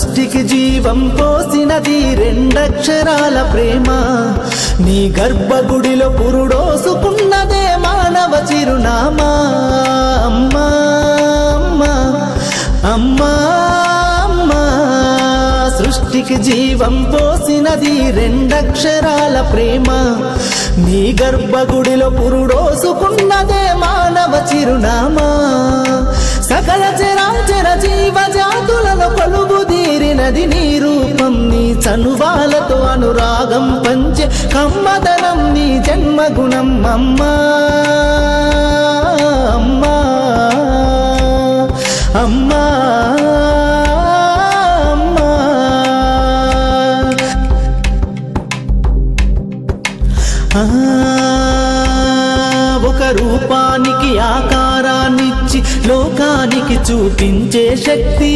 సృష్టికి జీవం పోసినది రెండక్షరాల ప్రేమ నీ గర్భగుడిలో పురుడోసుకున్నదే మానవ చిరునామా అమ్మా అమ్మా అమ్మా అమ్మా సృష్టికి జీవం పోసినది రెండక్షరాల ప్రేమ నీ గర్భగుడిలో పురుడోసుకున్నదే మానవ చిరునామా సకల చరాచర జీవజాతులలో కొలువుదీరినది నీ రూపం నీ చనువాలతో అనురాగం పంచే కమ్మదనం నీ జన్మగుణం అమ్మా అమ్మా అమ్మా ఒక రూపానికి ఆకారాన్నిచ్చి లోకానికి చూపించే శక్తి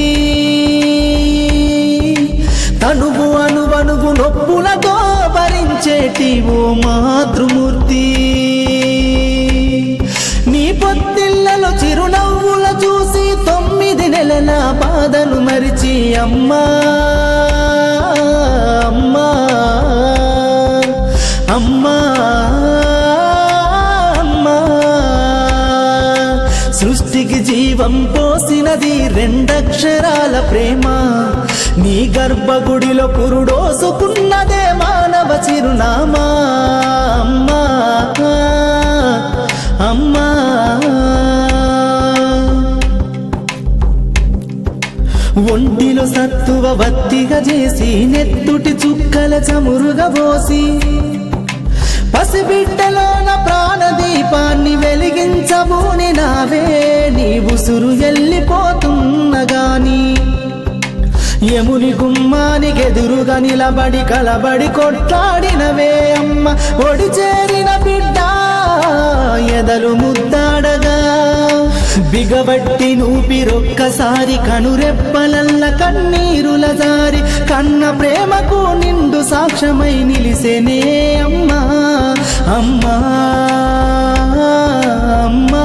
తనువు అనువనువు నొప్పులతో భరించేటి ఓ మాతృమూర్తి నీ పొత్తిళ్లలో చిరునవ్వుల చూసి 9 నెలల బాధను మరిచి అమ్మా అమ్మా అమ్మా అమ్మా సృష్టికి జీవం పోసినది రెండక్షరాల ప్రేమ నీ గర్భగుడిలో పురుడోసుకున్నదే మానవ చిరునామా అమ్మా అమ్మా ఒంటిలో సత్తువ వత్తిగా చేసి నెత్తుటి చుక్కల చమురుగా పోసి పసిబిడ్డలోన ప్రాణదీపాన్ని వెలిగించబూని నావే నీ ఉసురు వెళ్ళిపోతున్నగాని యముని గుమ్మానికి ఎదురుగా నిలబడి కలబడి కొట్లాడినవే అమ్మ ఒడి చేరిన బిడ్డ ఎదలు ముద్దాడగా బిగబట్టి నూపిరొక్కసారి కనురెప్పలల్ల కన్నీరుల జారి కన్న ప్రేమకు నిండు సాక్ష్యమై నిలిసేనే అమ్మా అమ్మా అమ్మా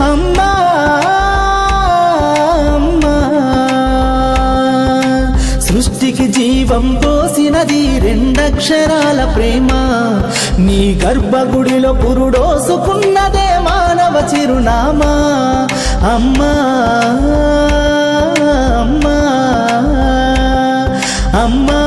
అమ్మా అమ్మా సృష్టికి జీవం పోసినది రెండక్షరాల ప్రేమ నీ గర్భగుడిలో పురుడోసుకున్నదే మానవ చిరునామా అమ్మా అమ్మా అమ్మా